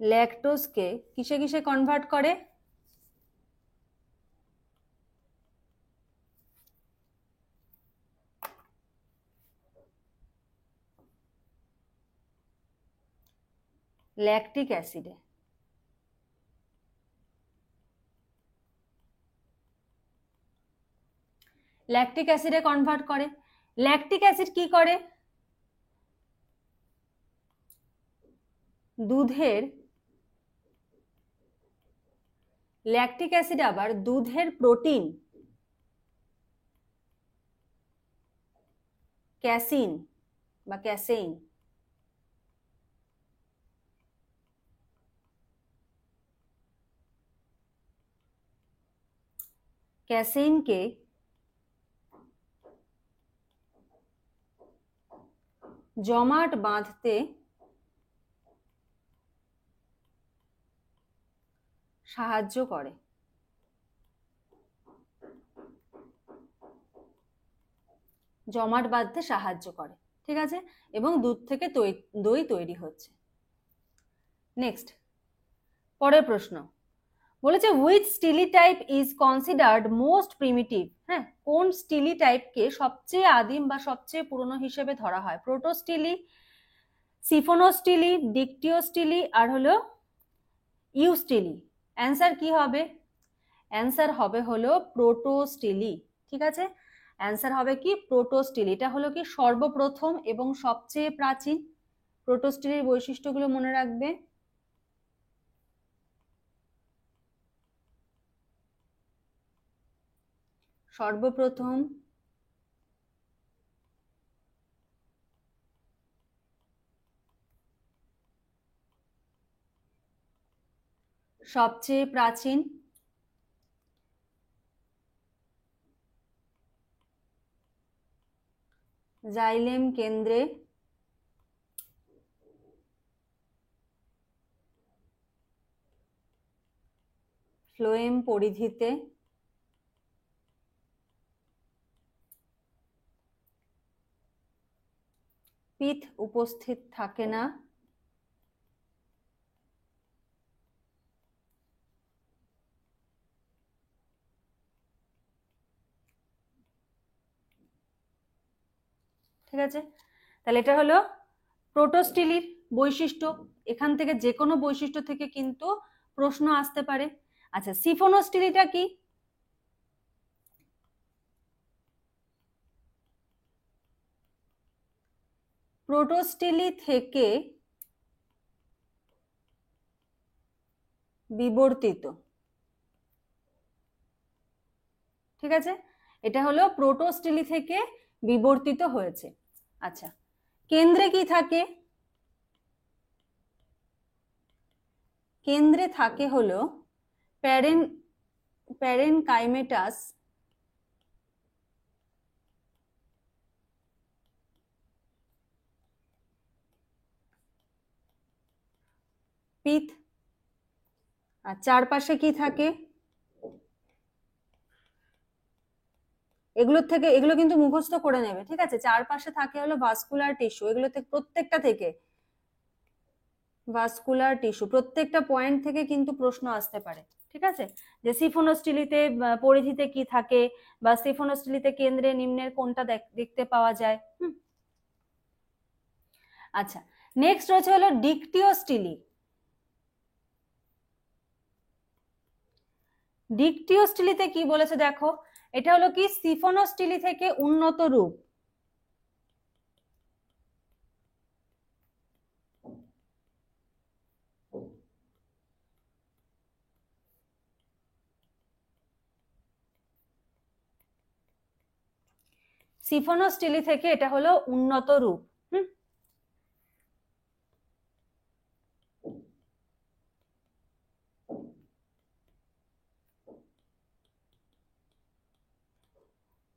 ল্যাকটোজকে কিসে কিসে কনভার্ট করে? ল্যাকটিক অ্যাসিডে। ল্যাকটিক অ্যাসিডে কনভার্ট করে। ল্যাকটিক অ্যাসিড কি করে? দুধের, ল্যাকটিক অ্যাসিড আবার দুধের প্রোটিন ক্যাসিন বা ক্যাসেইন, ক্যাসেইনকে জমাট বাঁধতে সাহায্য করে। জমাট বাঁধতে সাহায্য করে, ঠিক আছে, এবং দুধ থেকে দই তৈরি হচ্ছে। নেক্সট, পরের প্রশ্ন বলেছে which স্টিলি type is considered most primitive. হ্যাঁ, কোন স্টিলি টাইপকে সবচেয়ে আদিম বা সবচেয়ে পুরনো হিসেবে ধরা হয়? প্রোটোস্টিলি, সিফোনোস্টিলি, ডিকটিওস্টিলি আর হলো ইউস্টিলি। অ্যান্সার কি হবে? অ্যান্সার হবে হলো প্রোটোস্টিলি, ঠিক আছে, অ্যান্সার হবে কি প্রোটোস্টিলি। এটা হলো কি সর্বপ্রথম এবং সবচেয়ে প্রাচীন। প্রোটোস্টিলির বৈশিষ্ট্যগুলো মনে রাখবে। সর্বপ্রথম, সবচেয়ে প্রাচীন, জাইলেম কেন্দ্রে ফ্লোয়েম পরিধিতে পিথ উপস্থিত থাকে না, ঠিক আছে। তাহলে এটা হলো প্রোটোস্টিলির বৈশিষ্ট্য। এখান থেকে যে কোনো বৈশিষ্ট্য থেকে কিন্তু প্রশ্ন আসতে পারে। আচ্ছা, সিফোনোস্টিলিটা কি? প্রোটোস্টিলি থেকে বিবর্তিত, ঠিক আছে, এটা হলো প্রোটোস্টিলি থেকে বিবর্তিত হয়েছে। আচ্ছা, কেন্দ্রে কি থাকে? কেন্দ্রে থাকে হলো প্যারেনকাইমেটাস পিথ। আর চারপাশে কি থাকে? এগুলো কিন্তু মুখস্থ করে নেবে, ঠিক আছে। চারপাশে থাকে হলো ভাস্কুলার টিস্যু। এগুলো থেকে প্রত্যেকটা থেকে ভাস্কুলার টিস্যু, প্রত্যেকটা পয়েন্ট থেকে কিন্তু প্রশ্ন আসতে পারে, ঠিক আছে। যে সিফোনোস্টিলিতে পরিধিতে কি থাকে, বা সিফোনোস্টিলিতে কেন্দ্রে নিম্নের কোনটা দেখতে পাওয়া যায়। আচ্ছা, নেক্সট রয়েছে হলো ডিকটিওস্টিলি। ডিকটিওস্টিলিতে কি বলেছে দেখো, এটা হলো কি সিফোনোস্টিলি থেকে উন্নত রূপ। সিফোনোস্টিলি থেকে এটা হলো উন্নত রূপ।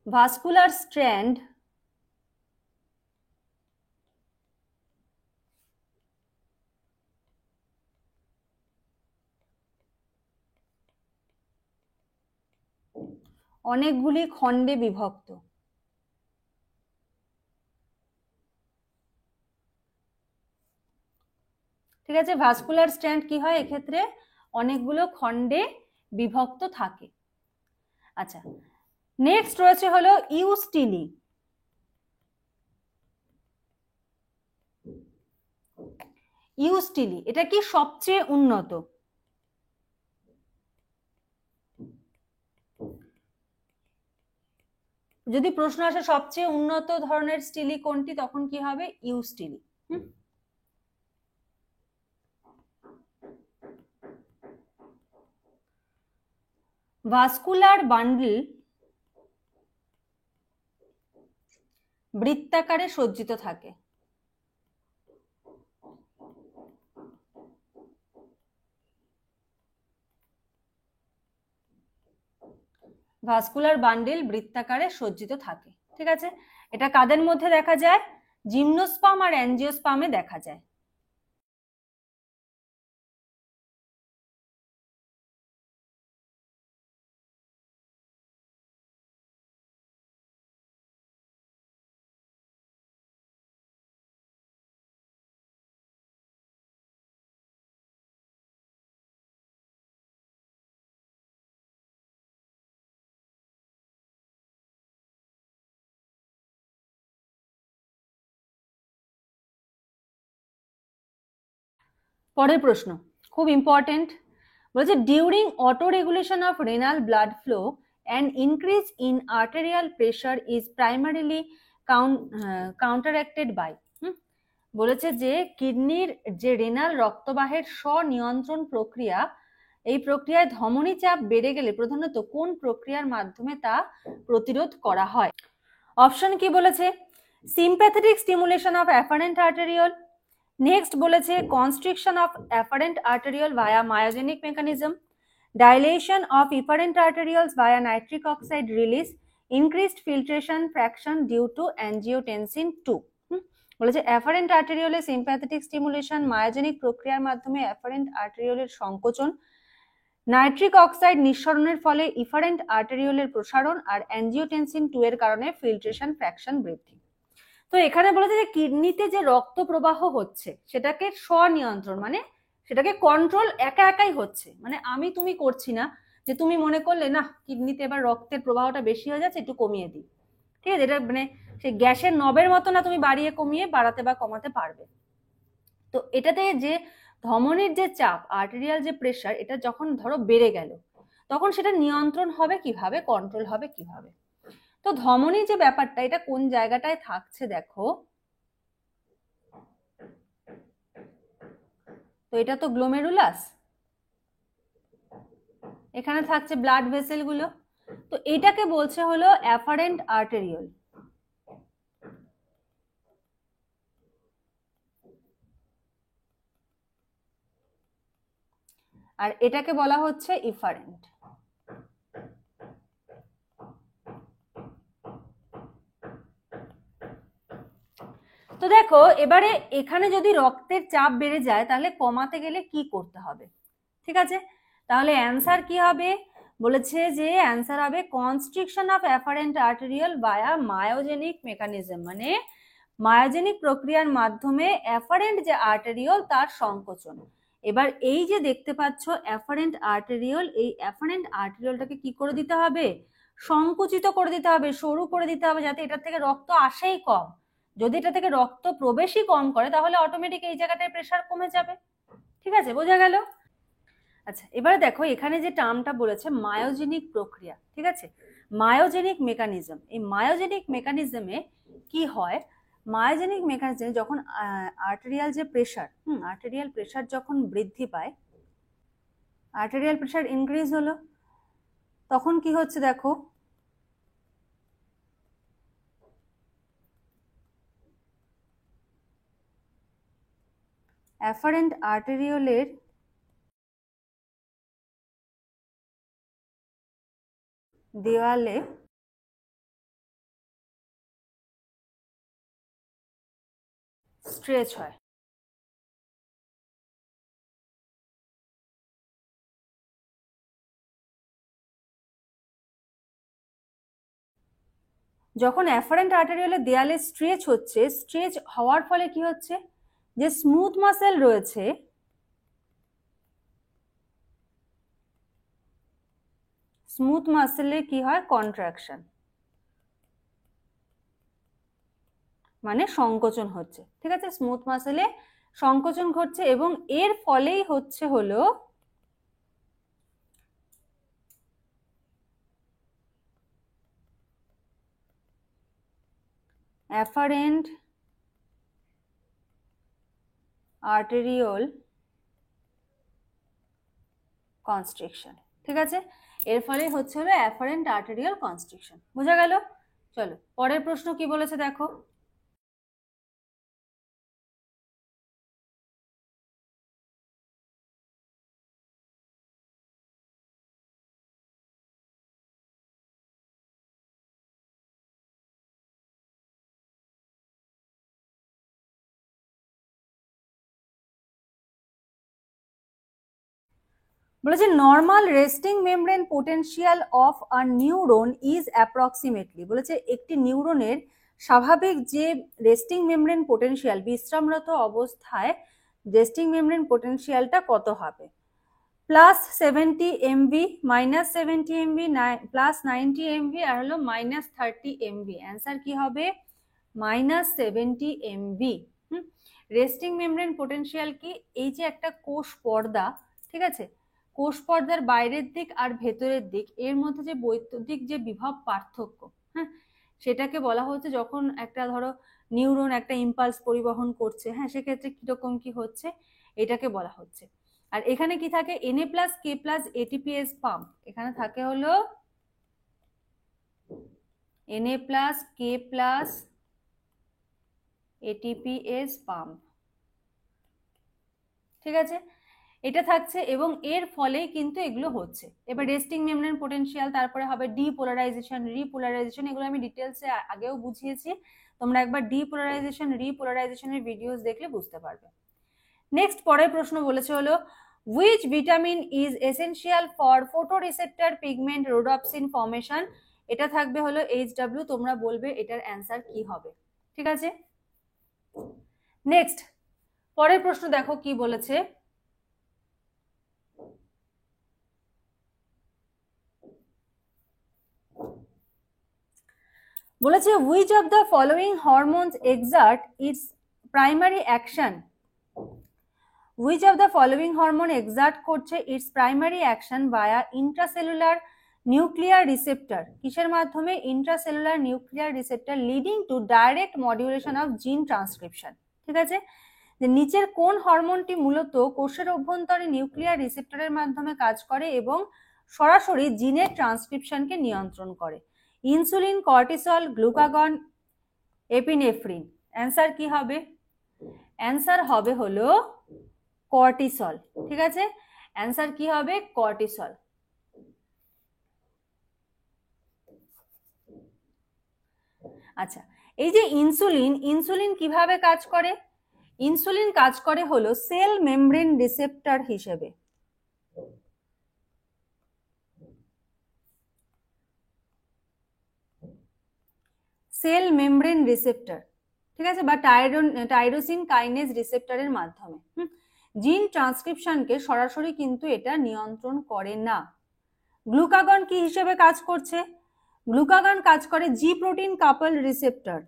ভাস্কুলার স্ট্র্যান্ড অনেকগুলি খণ্ডে বিভক্ত। ঠিক আছে, ভাস্কুলার স্ট্র্যান্ড কি হয় এক্ষেত্রে? অনেকগুলো খণ্ডে বিভক্ত থাকে। আচ্ছা, নেক্সট রয়েছে হলো ইউস্টিলি। ইউস্টিলি এটা কি সবচেয়ে উন্নত? যদি প্রশ্ন আসে সবচেয়ে উন্নত ধরনের স্টিলি কোনটি, তখন কি হবে? ইউস্টিলি। ভাস্কুলার বান্ডল বৃত্তাকারে সজ্জিত থাকে। ভাস্কুলার বান্ডিল বৃত্তাকারে সজ্জিত থাকে। ঠিক আছে, এটা কাদের মধ্যে দেখা যায়? জিমনোস্পার্ম আর অ্যাঞ্জিওস্পার্মে দেখা যায়। পরের প্রশ্ন খুব ইম্পর্টেন্ট, বলছে during autoregulation of renal blood flow and increase in arterial pressure is primarily counteracted by. বলেছে যে কিডনির যে রেনাল রক্তবাহের স্বনিয়ন্ত্রণ প্রক্রিয়া, এই প্রক্রিয়ায় ধমনী চাপ বেড়ে গেলে প্রধানত কোন প্রক্রিয়ার মাধ্যমে তা প্রতিরোধ করা হয়? অপশন কি বলেছে? Sympathetic stimulation of afferent arteriole, next বলেছে constriction of afferent arteriole via myogenic mechanism, dilation of efferent arterioles via nitric oxide release, increased filtration fraction due to angiotensin 2। বলেছে অ্যাফারেন্ট আর্টেরিওলে সিম্প্যাথেটিক স্টিমুলেশন, মায়োজেনিক প্রক্রিয়ার মাধ্যমে অ্যাফারেন্ট আর্টেরিওলের সংকোচন, নাইট্রিক অক্সাইড নিঃসরণের ফলে ইফারেন্ট আর্টেরিওলের প্রসারণ, আর অ্যাঞ্জিওটেনসিন 2 এর কারণে ফিল্ট্রেশন ফ্র্যাকশন বৃদ্ধি। তো এখানে বলেছে যে কিডনিতে যে রক্ত প্রবাহ হচ্ছে সেটাকে স্বনিয়ন্ত্রণ, মানে সেটাকে কন্ট্রোল একা একাই হচ্ছে, মানে আমি তুমি করছি না, যে তুমি মনে করলে না কিডনিতে এবার রক্তের প্রবাহটা বেশি হয়ে যাচ্ছে একটু কমিয়ে দিই, ঠিক আছে, এটা মানে সেই গ্যাসের নবের মতো না, তুমি বাড়িয়ে কমিয়ে বাড়াতে বা কমাতে পারবে। তো এটাতে যে ধমনির যে চাপ, আর্টেরিয়াল যে প্রেশার, এটা যখন ধরো বেড়ে গেল তখন সেটা নিয়ন্ত্রণ হবে কিভাবে, কন্ট্রোল হবে কিভাবে? তো ধমনী যে ব্যাপারটা, এটা কোন জায়গাটায় থাকছে দেখো, তো এটা তো গ্লোমেরুলাস, এখানে থাকছে ব্লাড ভেসেল গুলো, তো এটাকে বলছে হলো অ্যাফারেন্ট আর্টেরিওল, আর এটাকে বলা হচ্ছে ইফারেন্ট। তো দেখো এবারে এখানে যদি রক্তের চাপ বেড়ে যায় তাহলে কমাতে গেলে কি করতে হবে? ঠিক আছে, তাহলে অ্যান্সার কি হবে? বলেছে যে অ্যান্সার হবে কনস্ট্রিকশন অফ অ্যাফারেন্ট আর্টেরিওল বায়া মায়োজেনিক মেকানিজম, মানে মায়োজেনিক প্রক্রিয়ার মাধ্যমে অ্যাফারেন্ট যে আর্টেরিওল তার সংকোচন। এবার এই যে দেখতে পাচ্ছ অ্যাফারেন্ট আর্টেরিওল, এই অ্যাফারেন্ট আর্টেরিওলটাকে কি করে দিতে হবে? সংকুচিত করে দিতে হবে, সরু করে দিতে হবে, যাতে এটা থেকে রক্ত আসেই কম। যদি এটা থেকে রক্ত প্রবেশই কম করে তাহলে অটোমেটিক এই জায়গাটায় প্রেশার কমে যাবে। ঠিক আছে, বোঝা গেল? আচ্ছা, এবারে দেখো এখানে যে টার্মটা বলেছে মায়োজেনিক প্রক্রিয়া, ঠিক আছে, মায়োজেনিক মেকানিজম, এই মায়োজেনিক মেকানিজমে কি হয়? মায়োজেনিক মেকানিজমে যখন আর্টেরিয়াল যে প্রেশার, আর্টেরিয়াল প্রেশার যখন বৃদ্ধি পায়, আর্টেরিয়াল প্রেশার ইনক্রিজ হলো, তখন কি হচ্ছে দেখো, অ্যাফারেন্ট আর্টেরিওলের দেওয়ালে স্ট্রেচ হয়। যখন অ্যাফারেন্ট আর্টেরিওলের দেয়ালে স্ট্রেচ হচ্ছে, স্ট্রেচ হওয়ার ফলে কি হচ্ছে, যে স্মুথ মাসেল রয়েছে, স্মুথ মাসেলে কি হয়, কন্ট্রাকশন, মানে সংকোচন হচ্ছে। ঠিক আছে, স্মুথ মাসেলে সংকোচন ঘটছে এবং এর ফলেই হচ্ছে হলো অ্যাফারেন্ট আর্টেরিওল কনস্ট্রিকশন। ঠিক আছে, এর ফলে হচ্ছে হলো অ্যাফারেন্ট আর্টেরিয়াল কনস্ট্রিকশন। বোঝা গেল? চলো পরের প্রশ্ন কি বলেছে দেখো। বলেছে normal resting membrane potential of a neuron is approximately, বলেছে একটি নিউরনের স্বাভাবিক যে রেস্টিং মেমব্রেন পোটেনশিয়াল, বিশ্রামরত অবস্থায় রেস্টিং মেমব্রেন পোটেনশিয়ালটা কত হবে? +70 MV, -70 MV, +90 MV আর হলো -30 MV। অ্যান্সার কি হবে? -70 MV। রেস্টিং মেমব্রেন পোটেনশিয়াল কি? এই যে একটা কোষ পর্দা, ঠিক আছে, কোষ পর্দার বাইরের দিক আর ভেতরের দিক এর মধ্যে যে বৈদ্যুতিক যে বিভব পার্থক্য, হ্যাঁ, সেটাকে বলা হচ্ছে যখন একটা ধরো নিউরন একটা ইম্পালস পরিবহন করছে, হ্যাঁ, সেক্ষেত্রে কিরকম কি হচ্ছে এটাকে বলা হচ্ছে। আর এখানে কি থাকে? Na+K+ ATPase পাম্প, এখানে থাকে হলো Na+K+ ATPase পাম্প, ঠিক আছে, এটা থাকছে এবং এর ফলেই কিন্তু এগুলো হচ্ছে। এবার রেস্টিং মেমব্রেন পোটেনশিয়াল, তারপরে হবে ডিপোলারাইজেশন, রিপোলারাইজেশন, এগুলো আমি ডিটেলসে আগেও বুঝিয়েছি, তোমরা একবার ডিপোলারাইজেশন রিপোলারাইজেশনের ভিডিওস দেখলে বুঝতে পারবে। নেক্সট পরের প্রশ্ন বলেছে হলো which vitamin is essential for photoreceptor pigment rhodopsin formation? এটা থাকবে হলো HW, তোমরা বলবে এটার অ্যান্সার কি হবে, ঠিক আছে। নেক্সট পরের প্রশ্ন দেখো কি বলেছে, বলেছে which of the following hormones exert its primary action? which of the following hormone exert করছে its primary action via intracellular nuclear receptor? কিসের মাধ্যমে? intracellular nuclear receptor leading to direct modulation of gene transcription, ঠিক আছে। যে নিচের কোন হরমোনটি মূলত কোষের অভ্যন্তরে নিউক্লিয়ার রিসেপ্টরের মাধ্যমে কাজ করে এবং সরাসরি জিনের ট্রান্সক্রিপশনকে নিয়ন্ত্রণ করে? Insulin, cortisol, glucagon, epinephrine. Answer কি হবে? অ্যান্সার হবে হলো কর্টিসল, ঠিক আছে। অ্যান্সার কি হবে? কর্টিসল। আচ্ছা, এই যে ইনসুলিন, ইনসুলিন কিভাবে কাজ করে? ইনসুলিন কাজ করে হলো সেল মেমব্রেন রিসেপ্টর হিসেবে, সেল মেমব্রেন রিসেপ্টর, ঠিক আছে, বা টাইরোসিন কাইনেজ রিসেপ্টরের মাধ্যমে। জিন ট্রান্সক্রিপশনকে সরাসরি কিন্তু এটা নিয়ন্ত্রণ করে না। গ্লুকাগন কি হিসেবে কাজ করছে? গ্লুকাগন কাজ করে জি প্রোটিন কাপল রিসেপ্টর,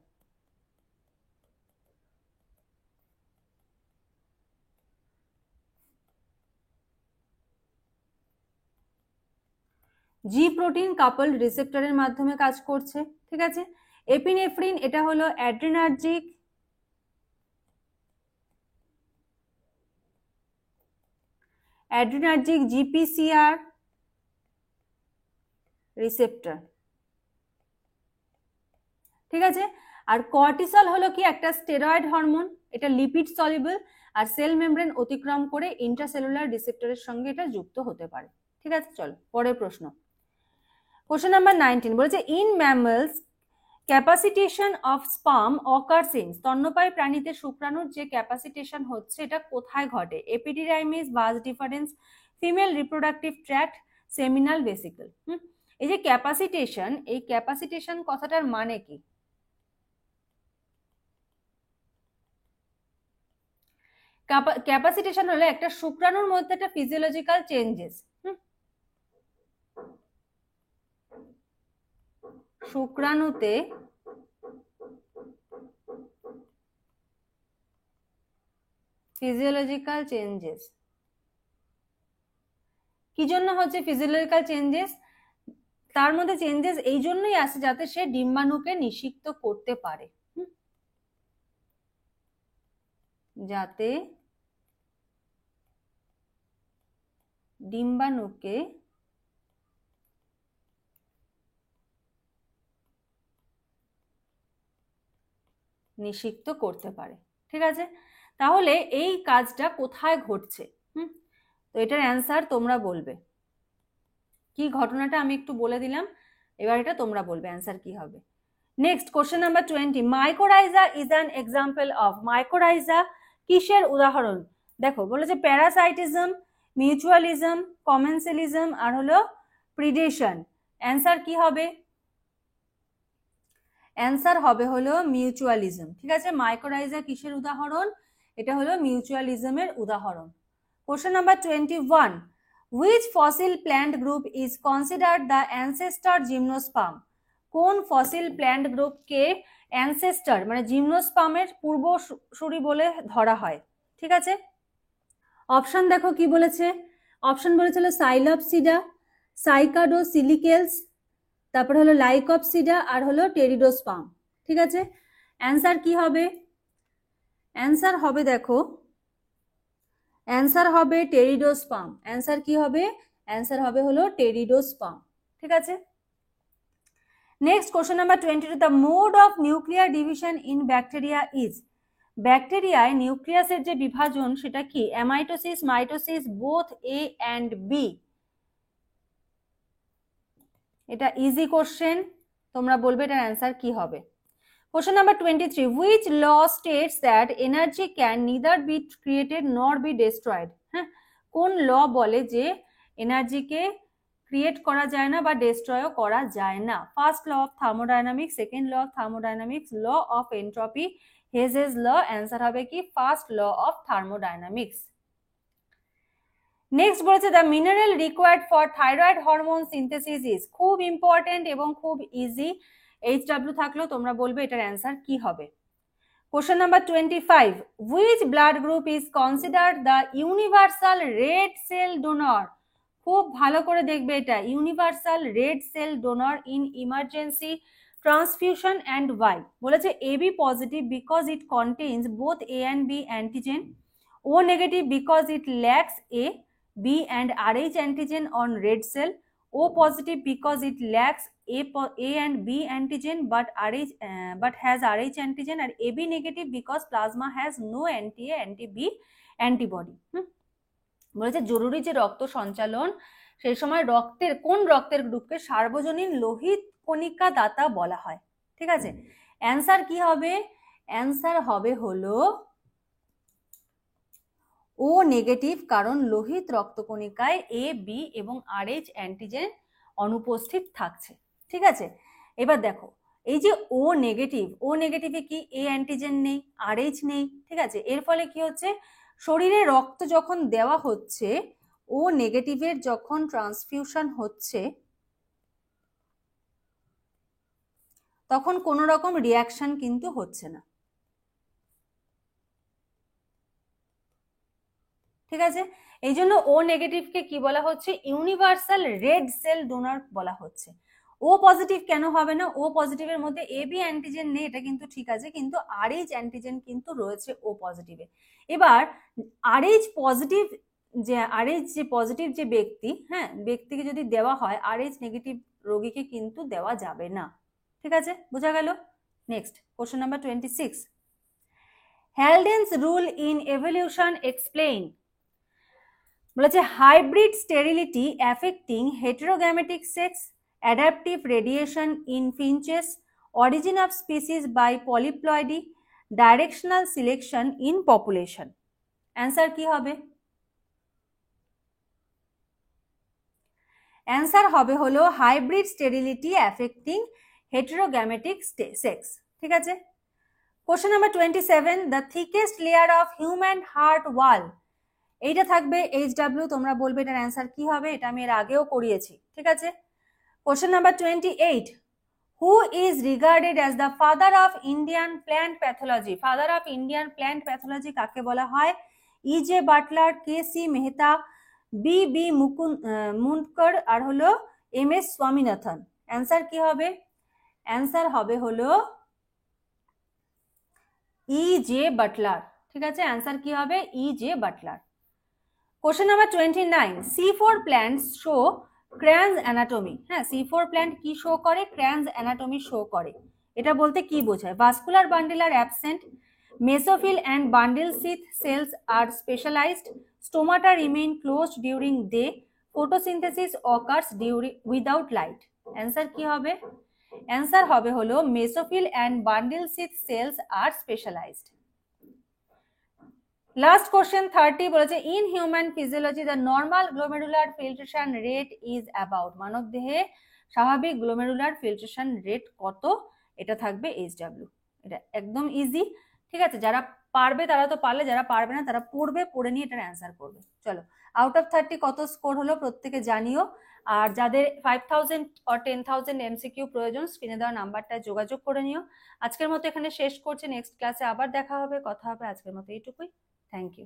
জি প্রোটিন কাপল রিসেপ্টরের মাধ্যমে কাজ করছে, ঠিক আছে। এপিনেফ্রিন এটা হলো অ্যাড্রিনার্জিক জিপিসিআর রিসেপ্টর, ঠিক আছে। আর কর্টিসল হলো কি? একটা স্টেরয়েড হরমোন, এটা লিপিড সলিবল আর সেল মেমব্রেন অতিক্রম করে ইন্ট্রাসেলুলার রিসেপ্টরের সঙ্গে এটা যুক্ত হতে পারে, ঠিক আছে। চলো পরের প্রশ্ন, কোশ্চেন নাম্বার 19 বলেছে in mammals capacitation of sperm occurs in, স্তন্যপায়ী প্রাণীতে শুক্রাণুর যে ক্যাপাসিটেশন হচ্ছে এটা কোথায় ঘটে? Epididymis, vas deferens, female reproductive tract, seminal vesicle. এই যে ক্যাপাসিটেশন, এই ক্যাপাসিটেশন কথাটার মানে কি? ক্যাপাসিটেশন হলো একটা শুক্রাণুর মধ্যে একটা ফিজিওলজিক্যাল চেঞ্জেস, শুক্রাণুতে ফিজিওলজিক্যাল চেঞ্জেস। কি জন্য হচ্ছে ফিজিওলজিক্যাল চেঞ্জেস? তার মধ্যে চেঞ্জেস এই জন্যই আসে যাতে সে ডিম্বাণুকে নিষিক্ত করতে পারে, যাতে ডিম্বাণুকে নিষিক্ত করতে পারে, ঠিক আছে। তাহলে এই কাজটা কোথায় ঘটছে? তো এটার অ্যান্সার তোমরা বলবে। কি ঘটনাটা আমি একটু বলে দিলাম, এবার এটা তোমরা বলবে অ্যান্সার কি হবে। Next question number 20, mycorrhiza is an example of. Mycorrhiza কিসের উদাহরণ? দেখো বলেছে প্যারাসাইটিজম, মিউচুয়ালিজম, কমেন্সালিজম আর হলো প্রিডেশন। অ্যান্সার কি হবে? অ্যান্সার হবে হলো মিউচুয়ালিজম। ঠিক আছে, মাইকোরাইজা কিসের উদাহরণ? এটা হলো মিউচুয়ালিজমের উদাহরণ। Question number 21, which fossil plant group is considered the ancestor gymnosperm? কোন ফসিল প্ল্যান্ট গ্রুপকে অ্যানসেস্টর মানে জিমনোস্পার্মের পূর্বসূরি বলে ধরা হয়? ঠিক আছে, অপশন দেখো কি বলেছে। অপশন বলেছিল সাইলপসিডা, সাইকাডোসিলিকেলস, তারপর হলো লাইকপসিডা আর হলো টেরিডোস্পার্ম। ঠিক আছে, অ্যান্সার কি হবে? অ্যান্সার হবে দেখো, অ্যান্সার হবে টেরিডোস্পার্ম। অ্যান্সার কি হবে? অ্যান্সার হবে হলো টেরিডোস্পার্ম। ঠিক আছে, next question number 22, the mode of nuclear division in bacteria is? ব্যাকটেরিয়ায় নিউক্লিয়াসের যে বিভাজন সেটা কি? Amitosis, mitosis, both A and B? এটা ইজি কোশ্চেন, তোমরা বলবে এটার অ্যান্সার কি হবে। Question number 23, which law states that energy can neither be created nor be destroyed? হ্যাঁ, কোন ল বলে যে এনার্জিকে ক্রিয়েট করা যায় না বা ডেস্ট্রয়ও করা যায় না? First law of thermodynamics, second law of thermodynamics, law of entropy, Hess's law? Answer হবে কি? First law of thermodynamics. Next বলেছে the mineral required for thyroid hormone synthesis is? খুব ইম্পর্টেন্ট এবং খুব ইজি, HW থাকলেও তোমরা বলবে এটার অ্যান্সার কি হবে। Question number 25, which blood group is considered the universal red cell donor? খুব ভালো করে দেখবে এটা, universal red cell donor in emergency transfusion and why? বলেছে AB positive because it contains both A and B antigen, O negative because it lacks A, B and RH antigen on red cell, O positive because it lacks A and B antigen but has RH antigen, and AB negative because plasma has no anti-A anti-B antibody. বলেছে জরুরি যে রক্ত সঞ্চালন সেই সময় কোন রক্তের গ্রুপকে সার্বজনীন লোহিত কণিকা দাতা বলা হয়? ঠিক আছে, অ্যান্সার কি হবে? অ্যান্সার হবে হলো ও নেগেটিভ, কারণ লোহিত রক্তকণিকায় A, B এবং RH অ্যান্টিজেন অনুপস্থিত থাকছে। ঠিক আছে, এবার দেখো এই যে ও নেগেটিভে কি A অ্যান্টিজেন নেই, RH নেই। ঠিক আছে, এর ফলে কি হচ্ছে, শরীরে রক্ত যখন দেওয়া হচ্ছে, ও নেগেটিভের যখন ট্রান্সফিউশন হচ্ছে তখন কোনো রকম রিয়াকশন কিন্তু হচ্ছে না। ঠিক আছে, এই জন্য ও নেগেটিভকে কি বলা হচ্ছে? ইউনিভার্সাল রেড সেল ডোনার বলা হচ্ছে। ও পজিটিভ কেন হবে না? ও পজিটিভের মধ্যে AB অ্যান্টিজেন নেই, এটা কিন্তু ঠিক আছে, কিন্তু RH অ্যান্টিজেন কিন্তু রয়েছে ও পজিটিভে। এবার RH পজিটিভ যে ব্যক্তি, হ্যাঁ, ব্যক্তিকে যদি দেওয়া হয়, RH নেগেটিভ রোগীকে কিন্তু দেওয়া যাবে না। ঠিক আছে, বোঝা গেল। Next question number 26, Haldane's rule in evolution explain? বলেছে hybrid sterility affecting heterogametic sex, adaptive radiation in finches, origin of species by polyploidy, directional selection in population? Answer কি হবে? অ্যান্সার হবে হলো hybrid sterility affecting heterogametic sex. ঠিক আছে, question number 27, the thickest layer of human heart wall? এইটা থাকবে HW, তোমরা বলবে এটার অ্যান্সার কি হবে। এটা আমি এর আগেও করিয়েছি। ঠিক আছে, question number 28, who is regarded as the father of Indian plant pathology? Father of Indian plant pathology কাকে বলা হয়? EJ Butler, KC Mehta, BB Mundkur আর হলো MS স্বামীনাথন? অ্যান্সার কি হবে? অ্যান্সার হবে হলো EJ বাটলার। ঠিক আছে, অ্যান্সার কি হবে? EJ Butler. Question number 29, C4 plants show Kranz anatomy? হ্যাঁ, C4 প্ল্যান্ট কি শো করে? ক্র্যান্স অ্যানাটমি শো করে। এটা বলতে কি বোঝায়? Vascular bundle are absent, mesophyll and bundle sheath cells are specialized, stomata remain closed during day, photosynthesis occurs without light? Answer কি হবে? অ্যান্সার হবে হলো mesophyll and bundle sheath cells are specialized. Last question 30 বলেছে in human physiology the normal glomerular filtration rate is about, মানব দেহে স্বাভাবিক গ্লোমেরুলার ফিল্ট্রেশন রেট কত, এটা থাকবে এইচডব্লিউ। এটা একদম ইজি, ঠিক আছে? যারা পারবে তারা তো পারলে, যারা পারবে না তারা পড়বে, পড়ে নিয়ে এটার অ্যান্সার করবে। চলো, আউট অফ 30 কত স্কোর হলো প্রত্যেকে জানিও। আর যাদের 5000 or 10,000 এমসিকিউ প্রয়োজন, স্ক্রিনে দেওয়া নাম্বারটায় যোগাযোগ করে নিও। আজকের মতো এখানে শেষ করছি, নেক্সট ক্লাসে আবার দেখা হবে, কথা হবে। আজকের মতো এইটুকুই। Thank you.